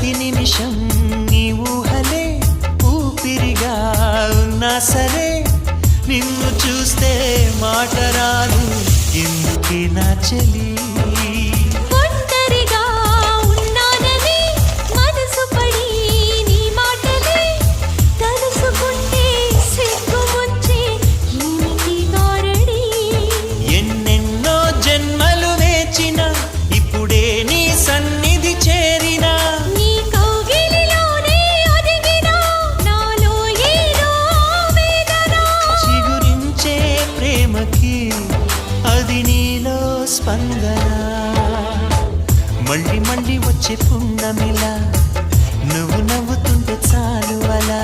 ప్రతి నిమిషం నీ ఊహలే ఊపిరిగా ఉన్నా సరే నిన్ను చూస్తే మాట రాదు ఎందుకే నా చెలి అది నీలో స్పందన మళ్ళీ మళ్ళీ వచ్చే పున్నమిలా నువ్వు నవ్వుతుంటే చాలు అలా